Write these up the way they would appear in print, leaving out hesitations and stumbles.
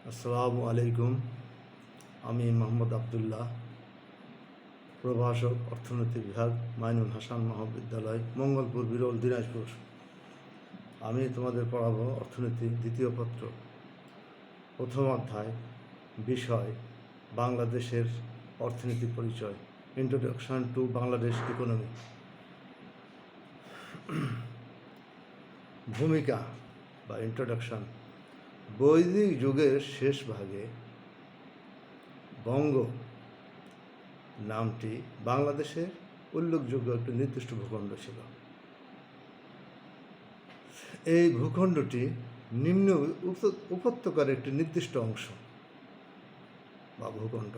আসসালামু আলাইকুম। আমি মোহাম্মদ আবদুল্লাহ, প্রভাষক, অর্থনীতি বিভাগ, মাইনুল হাসান মহাবিদ্যালয়, মঙ্গলপুর, বিরল, দিনাজপুর। আমি তোমাদের পড়াবো অর্থনীতি দ্বিতীয় পত্র, প্রথম অধ্যায়, বিষয় বাংলাদেশের অর্থনীতি পরিচয়, ইন্ট্রোডাকশন টু বাংলাদেশ ইকোনমি। ভূমিকা বা ইন্ট্রোডাকশন। বৈদিক যুগের শেষ ভাগে বঙ্গ নামটি বাংলাদেশের উল্লেখযোগ্য একটি নির্দিষ্ট ভূখণ্ড ছিল। এই ভূখণ্ডটি নিম্ন উপত্যকার একটি নির্দিষ্ট অংশ বা ভূখণ্ড।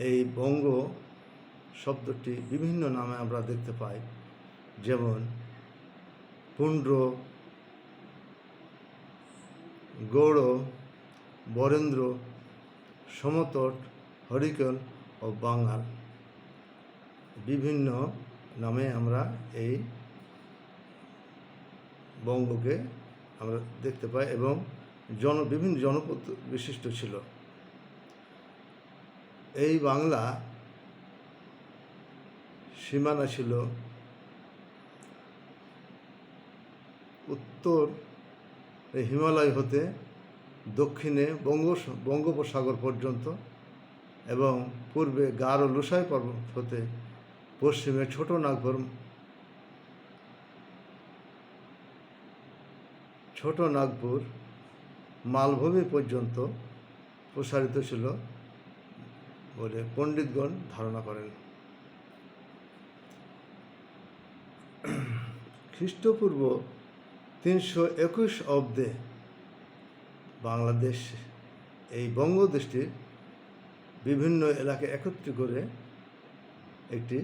এই বঙ্গ শব্দটি বিভিন্ন নামে আমরা দেখতে পাই, যেমন পুন্ড্র, গৌড়, বরেন্দ্র, সমতট, হরিকেল ও বাঙাল। বিভিন্ন নামে আমরা এই বঙ্গকে আমরা দেখতে পাই এবং বিভিন্ন জনপদ বিশিষ্ট ছিল। এই বাংলা সীমানা ছিল উত্তর হিমালয় হতে দক্ষিণে বঙ্গোপসাগর পর্যন্ত এবং পূর্বে গারো লুসাই পর্বত হতে পশ্চিমে ছোট নাগপুর মালভূমি পর্যন্ত প্রসারিত ছিল বলে পণ্ডিতগণ ধারণা করেন। খ্রিস্টপূর্ব 321 অব্দে বাংলাদেশ এই বঙ্গদেশটির বিভিন্ন এলাকা একত্রিত করে একটি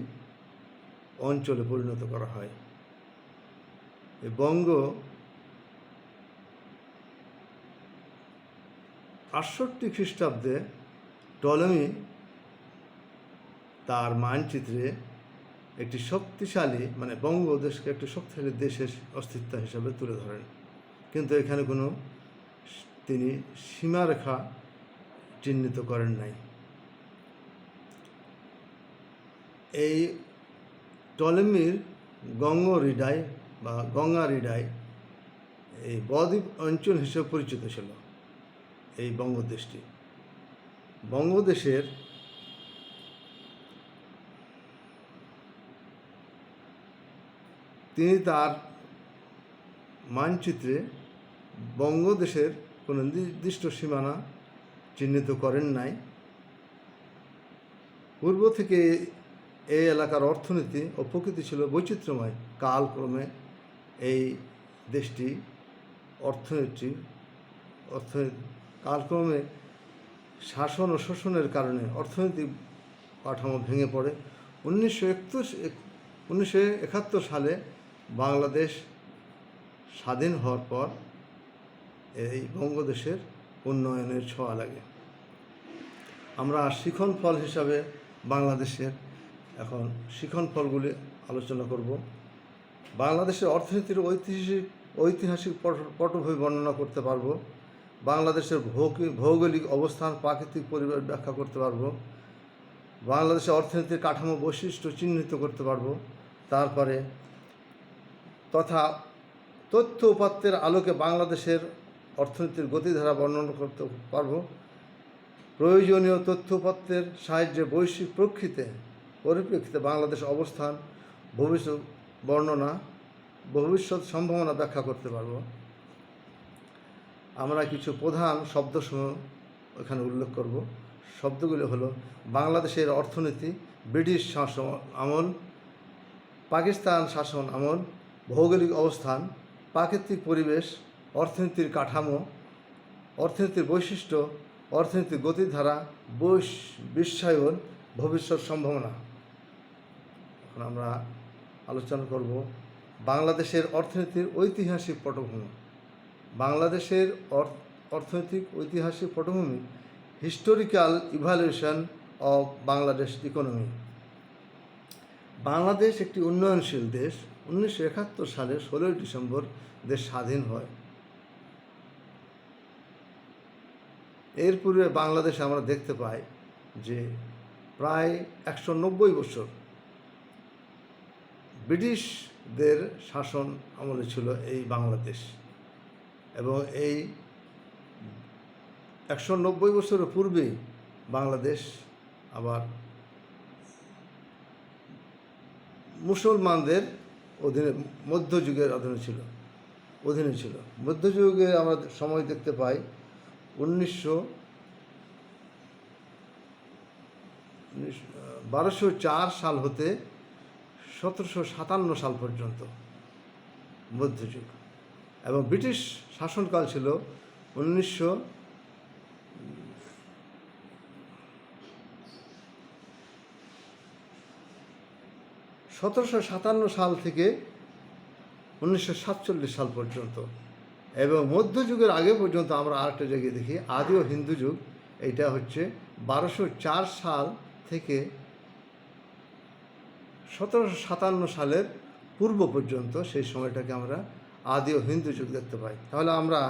অঞ্চলে পরিণত করা হয়। এই বঙ্গ 68 খ্রিস্টাব্দে টলেমি তার মানচিত্রে একটি শক্তিশালী বঙ্গদেশকে একটি শক্তিশালী দেশের অস্তিত্ব হিসাবে তুলে ধরেন, কিন্তু এখানে কোনো তিনি সীমারেখা চিহ্নিত করেন নাই। এই টলেমির গঙ্গারিডাই এই বদ্বীপ অঞ্চল হিসেবে পরিচিত ছিল। এই বঙ্গদেশটি বঙ্গদেশের তিনি তার মানচিত্রে বঙ্গদেশের কোনো নির্দিষ্ট সীমানা চিহ্নিত করেন নাই। পূর্ব থেকে এই এলাকার অর্থনীতি ও প্রকৃতি ছিল বৈচিত্র্যময়। কালক্রমে এই দেশটি কালক্রমে শাসন ও শোষণের কারণে অর্থনৈতিক কাঠামো ভেঙে পড়ে। 1971 সালে বাংলাদেশ স্বাধীন হওয়ার পর এই বঙ্গদেশের উন্নয়নের ছোঁয়া লাগে। আমরা শিখন ফল হিসাবে বাংলাদেশের এখন শিখন ফলগুলি আলোচনা করব। বাংলাদেশের অর্থনীতির ঐতিহাসিক পটভূমি বর্ণনা করতে পারব। বাংলাদেশের ভৌগোলিক অবস্থান, প্রাকৃতিক পরিবেশ ব্যাখ্যা করতে পারব। বাংলাদেশের অর্থনীতির কাঠামো বৈশিষ্ট্য চিহ্নিত করতে পারব। তারপরে তথ্য উপাত্তের আলোকে বাংলাদেশের অর্থনীতির গতিধারা বর্ণনা করতে পারব। প্রয়োজনীয় তথ্য উপাত্তের সাহায্যে বৈশ্বিক পরিপ্রেক্ষিতে বাংলাদেশ অবস্থান, ভবিষ্যৎ সম্ভাবনা ব্যাখ্যা করতে পারব। আমরা কিছু প্রধান শব্দসমূহ এখানে উল্লেখ করব। শব্দগুলি হলো বাংলাদেশের অর্থনীতি, ব্রিটিশ শাসন আমল, পাকিস্তান শাসন আমল, ভৌগোলিক অবস্থান, প্রাকৃতিক পরিবেশ, অর্থনীতির কাঠামো, অর্থনীতির বৈশিষ্ট্য, অর্থনীতির গতিধারা, বিশ্বায়ন, ভবিষ্যৎ সম্ভাবনা। এখন আমরা আলোচনা করব বাংলাদেশের অর্থনীতির ঐতিহাসিক পটভূমি। বাংলাদেশের অর্থনৈতিক ঐতিহাসিক পটভূমি, historical evaluation of Bangladesh economy. Bangladesh একটি উন্নয়নশীল দেশ। 1971 সালের 16 ডিসেম্বর দেশ স্বাধীন হয়। এর পূর্বে বাংলাদেশে আমরা দেখতে পাই যে প্রায় 190 বছর ব্রিটিশদের শাসন আমলে ছিল এই বাংলাদেশ, এবং এই 190 বছরের পূর্বেই বাংলাদেশ আবার মুসলমানদের অধীনে, মধ্যযুগের অধীনে ছিল। মধ্যযুগে আমরা সময় দেখতে পাই 1204 সাল হতে 1757 সাল পর্যন্ত মধ্যযুগ, এবং ব্রিটিশ শাসনকাল ছিল 1757 সাল থেকে 1947 সাল পর্যন্ত। এবং মধ্যযুগের আগে পর্যন্ত আমরা আরেকটা জায়গায় দেখি আদি ও হিন্দু যুগ, এইটা হচ্ছে 1204 সাল থেকে 1757 সালের পূর্ব পর্যন্ত, সেই সময়টাকে আমরা আদি ও হিন্দু যুগ দেখতে পাই। তাহলে আমরা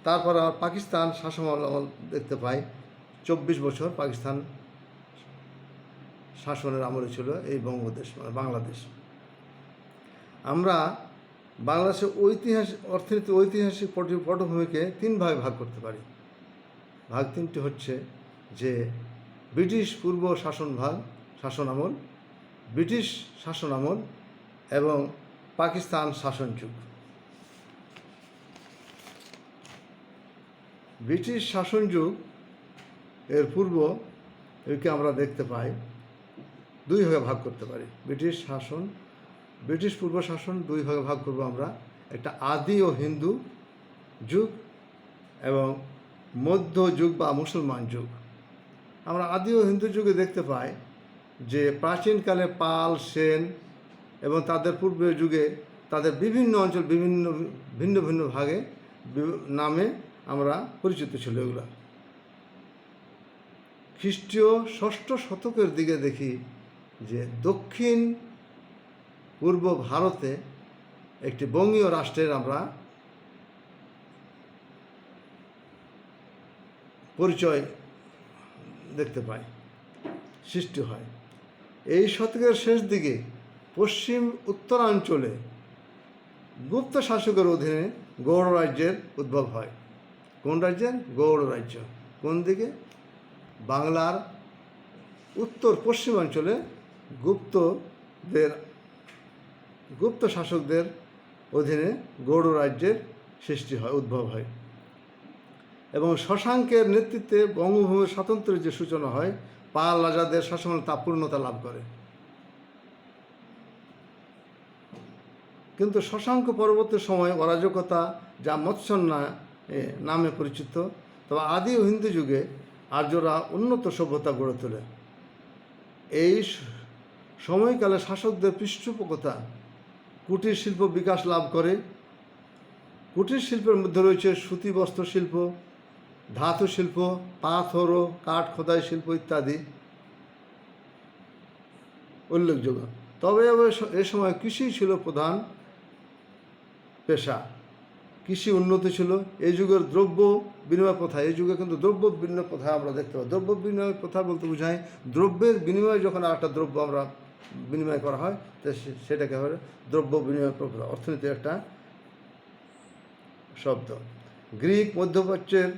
তারপর পাকিস্তান শাসনামল দেখতে পাই, 24 বছর পাকিস্তান শাসনের আমলে ছিল এই বঙ্গদেশ, মানে বাংলাদেশ। আমরা বাংলাদেশের ঐতিহাসিক পটভূমিকে 3 ভাগে ভাগ করতে পারি। ভাগ 3টি হচ্ছে যে ব্রিটিশ পূর্ব শাসন আমল, ব্রিটিশ শাসন আমল এবং পাকিস্তান শাসন যুগ। ব্রিটিশ শাসন যুগ এর পূর্ব একে আমরা দেখতে পাই 2 ভাগে ভাগ করতে পারি। ব্রিটিশ পূর্ব শাসন 2 ভাগে ভাগ করব আমরা, একটা আদি ও হিন্দু যুগ এবং মধ্যযুগ বা মুসলমান যুগ। আমরা আদি ও হিন্দু যুগে দেখতে পাই যে প্রাচীনকালে পাল, সেন এবং তাদের পূর্বের যুগে তাদের বিভিন্ন অঞ্চল ভিন্ন ভিন্ন ভাগে নামে আমরা পরিচিত ছিল। এগুলো খ্রিস্টীয় 6ষ্ঠ শতকের দিকে দেখি যে দক্ষিণ পূর্ব ভারতে একটি বঙ্গীয় রাষ্ট্রের আমরা পরিচয় দেখতে পাই, সৃষ্টি হয়। এই শতকের শেষ দিকে পশ্চিম উত্তরাঞ্চলে গুপ্ত শাসকের অধীনে গৌড় রাজ্যের উদ্ভব হয়। কোন রাজ্যের? গৌড় রাজ্য। কোন দিকে? বাংলার উত্তর পশ্চিমাঞ্চলে গুপ্ত শাসকদের অধীনে গৌড় রাজ্যের সৃষ্টি হয়, উদ্ভব হয়। এবং শশাঙ্কের নেতৃত্বে বঙ্গভূমির স্বাতন্ত্র্যের যে সূচনা হয়, পাল রাজাদের শাসন তা পূর্ণতা লাভ করে। কিন্তু শশাঙ্ক পরবর্তী সময়ে অরাজকতা যা মৎস্যন্যা নামে পরিচিত। তবে আদি ও হিন্দু যুগে আর্যরা উন্নত সভ্যতা গড়ে তোলে। এই সময়কালে শাসকদের পৃষ্ঠপোষকতা কুটির শিল্প বিকাশ লাভ করে। কুটির শিল্পের মধ্যে রয়েছে সুতি বস্ত্র শিল্প, ধাতু শিল্প, পাথর ও কাঠ খোদাই শিল্প ইত্যাদি উল্লেখযোগ্য। তবে এ সময় কৃষি ছিল প্রধান পেশা, কৃষি উন্নতি ছিল। এই যুগের দ্রব্য বিনিময় প্রথা, এই যুগে কিন্তু দ্রব্য বিনিময় প্রথা আমরা দেখতে পাই। দ্রব্য বিনিময় প্রথা বলতে বোঝায় দ্রব্যের বিনিময়ে যখন একটা দ্রব্য আমরা বিনিময় করা হয়, তো সেটাকে হবে দ্রব্য বিনিময় প্রথা, অর্থনীতির একটা শব্দ। গ্রিক মধ্যপ্রাচ্যের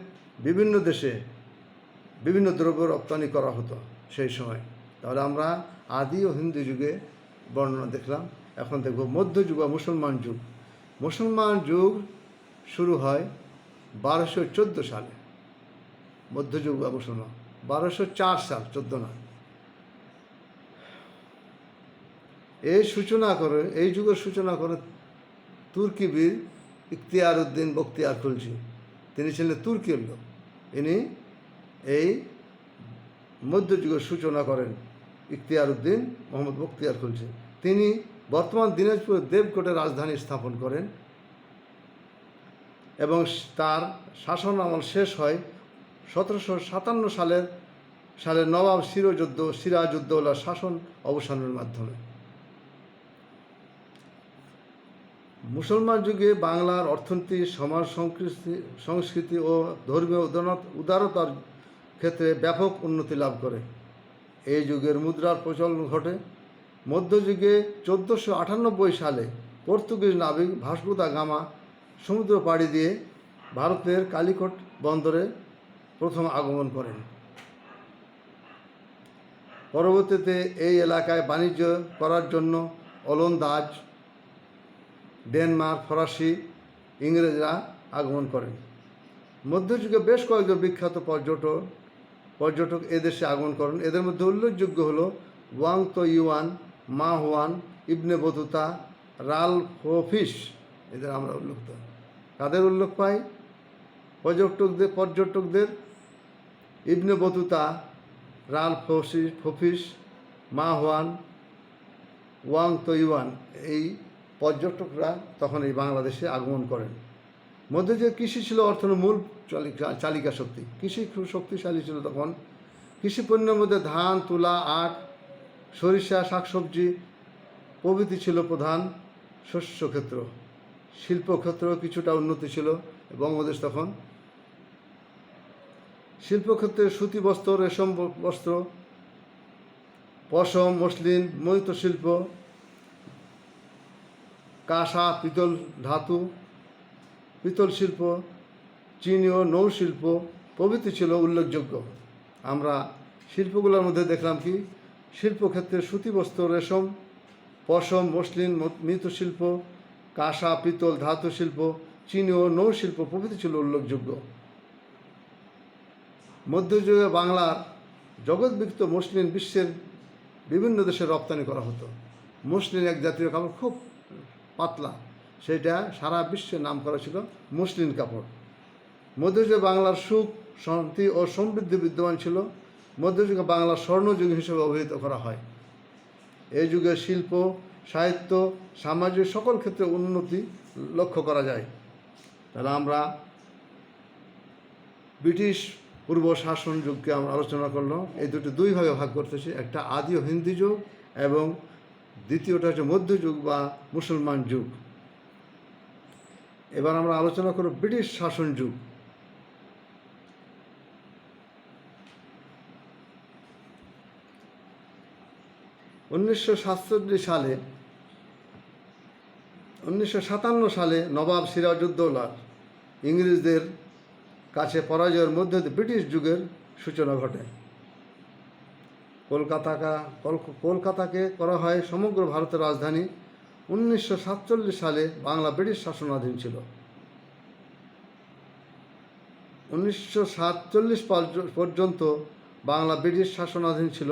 বিভিন্ন দেশে বিভিন্ন দ্রব্য রপ্তানি করা হতো সেই সময়। তাহলে আমরা আদি ও হিন্দু যুগে বর্ণনা দেখলাম। এখন দেখব মধ্যযুগ বা মুসলমান যুগ। মুসলমান যুগ শুরু হয় 1214 সালে। মধ্যযুগ বা মুসলমান 1204 সাল, 14 নয়। এই যুগের সূচনা করে তুর্কি বীর ইখতিয়ার উদ্দিন বখতিয়ার খলজি। তিনি ছিলেন তুর্কির লোক। ইনি এই মধ্যযুগের সূচনা করেন, ইখতিয়ার উদ্দিন মোহাম্মদ বখতিয়ার খলজি। তিনি বর্তমান দিনাজপুরের দেবকোটের রাজধানী স্থাপন করেন এবং তার শাসন আমল শেষ হয় 1757 সালের নবাব সিরাজউদ্দৌলার শাসন অবসানের মাধ্যমে। মুসলমান যুগে বাংলার অর্থনীতি, সমাজ, সংস্কৃতি ও ধর্মীয় উদারতার ক্ষেত্রে ব্যাপক উন্নতি লাভ করে। এই যুগের মুদ্রার প্রচলন ঘটে। মধ্যযুগে 1498 সালে পর্তুগিজ নাবিক ভাস্কো দা গামা সমুদ্র পাড়ি দিয়ে ভারতের কালিকট বন্দরে প্রথম আগমন করেন। পরবর্তীতে এই এলাকায় বাণিজ্য করার জন্য ওলন্দাজ, ডেনমার্ক, ফরাসি, ইংরেজরা আগমন করেন। মধ্যযুগে বেশ কয়েকজন বিখ্যাত পর্যটক এদেশে আগমন করেন। এদের মধ্যে উল্লেখযোগ্য হল ওয়াং তো ইউয়ান, মা Juan, Ibn Battuta, Ralph fish. এদের আমরা উল্লেখ পাই। কাদের উল্লেখ পাই? পর্যটকদের ইবনে বতুতা, রালফ ফিশ, মা হুয়ান, ওয়াং তো ইউয়ান, এই পর্যটকরা তখন এই বাংলাদেশে আগমন করেন। মধ্যযুগে কৃষি ছিল অর্থনীতির মূল চালিকা শক্তি। কৃষি খুব শক্তিশালী ছিল তখন। কৃষি পণ্যের মধ্যে ধান, তুলা, আখ, সরিষা, শাকসবজি প্রভৃতি ছিল প্রধান শস্যক্ষেত্র। শিল্পক্ষেত্র কিছুটা উন্নতি ছিল বঙ্গদেশ তখন। শিল্পক্ষেত্রে সুতি বস্ত্র, রেশম বস্ত্র, পশম, মসলিন, মৃৎশিল্প, কাঁসা, পিতল, ধাতু, পিতল শিল্প, চিনি ও নৌশিল্প প্রভৃতি ছিল উল্লেখযোগ্য। আমরা শিল্পগুলোর মধ্যে দেখলাম কি? শিল্পক্ষেত্রে সুতি বস্ত্র, রেশম, পশম, মসলিন, মৃৎশিল্প, কাঁসা, পিতল, ধাতু শিল্প, চিনি ও নৌশিল্প প্রভৃতি ছিল উল্লেখযোগ্য। মধ্যযুগে বাংলার জগৎবিখ্যাত মসলিন বিশ্বের বিভিন্ন দেশে রপ্তানি করা হতো। মসলিন এক জাতীয় কাপড়, খুব পাতলা, সেটা সারা বিশ্বে নাম করা ছিল মসলিন কাপড়। মধ্যযুগে বাংলার সুখ, শান্তি ও সমৃদ্ধি বিদ্যমান ছিল। মধ্যযুগে বাংলার স্বর্ণযুগ হিসেবে অভিহিত করা হয়। এই যুগে শিল্প, সাহিত্য, সামাজিক সকল ক্ষেত্রে উন্নতি লক্ষ্য করা যায়। তাহলে আমরা ব্রিটিশ পূর্ব শাসন যুগকে আমরা আলোচনা করলাম। এই দুই ভাগে ভাগ করতেছি, একটা আদি ও হিন্দি যুগ এবং দ্বিতীয়টা হচ্ছে মধ্যযুগ বা মুসলমান যুগ। এবার আমরা আলোচনা করব ব্রিটিশ শাসন যুগ। উনিশশো 1957 সালে নবাব সিরাজউদ্দৌলা ইংরেজদের কাছে পরাজয়ের মধ্যে দিয়ে ব্রিটিশ যুগের সূচনা ঘটে। কলকাতাকে করা হয় সমগ্র ভারতের রাজধানী। 1947 সালে বাংলা ব্রিটিশ শাসনাধীন ছিল। 1947 পর্যন্ত বাংলা ব্রিটিশ শাসনাধীন ছিল।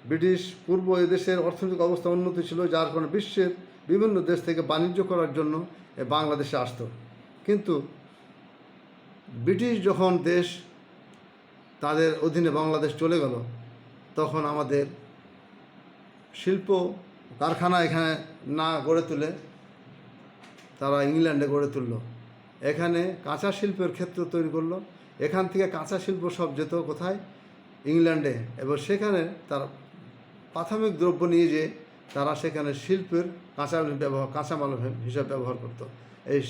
ব্রিটিশ পূর্ব এদেশের অর্থনৈতিক অবস্থা উন্নতি ছিল, যার কারণে বিশ্বের বিভিন্ন দেশ থেকে বাণিজ্য করার জন্য বাংলাদেশে আসত। কিন্তু ব্রিটিশ যখন দেশ তাদের অধীনে বাংলাদেশ চলে গেল, তখন আমাদের শিল্প কারখানা এখানে না গড়ে তুলে তারা ইংল্যান্ডে গড়ে তুলল। এখানে কাঁচা শিল্পের ক্ষেত্র তৈরি করলো। এখান থেকে কাঁচা শিল্প সব যেত কোথায়? ইংল্যান্ডে। এবং সেখানে তার প্রাথমিক দ্রব্য নিয়ে যে তারা সেখানে শিল্পের কাঁচামাল হিসাবে ব্যবহার করত।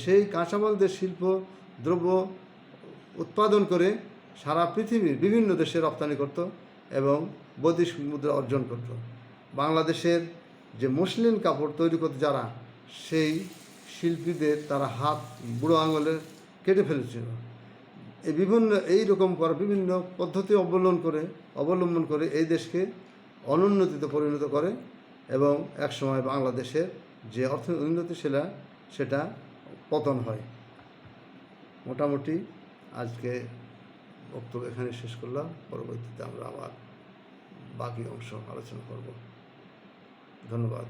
সেই কাঁচামাল দিয়ে শিল্প দ্রব্য উৎপাদন করে সারা পৃথিবীর বিভিন্ন দেশে রপ্তানি করত এবং বৈদেশিক মুদ্রা অর্জন করত। বাংলাদেশের যে মসলিন কাপড় তৈরি করতে যারা, সেই শিল্পীদের তারা হাত বুড়ো আঙুলে কেটে ফেলেছিল। বিভিন্ন পদ্ধতি অবলম্বন করে এই দেশকে অনুন্নতিতে পরিণত করে এবং একসময় বাংলাদেশের যে অর্থনৈতিক উন্নতি সেটা পতন হয়। মোটামুটি আজকে বক্তব্য এখানে শেষ করলাম। পরবর্তীতে আমরা আবার বাকি অংশ আলোচনা করব। ধন্যবাদ।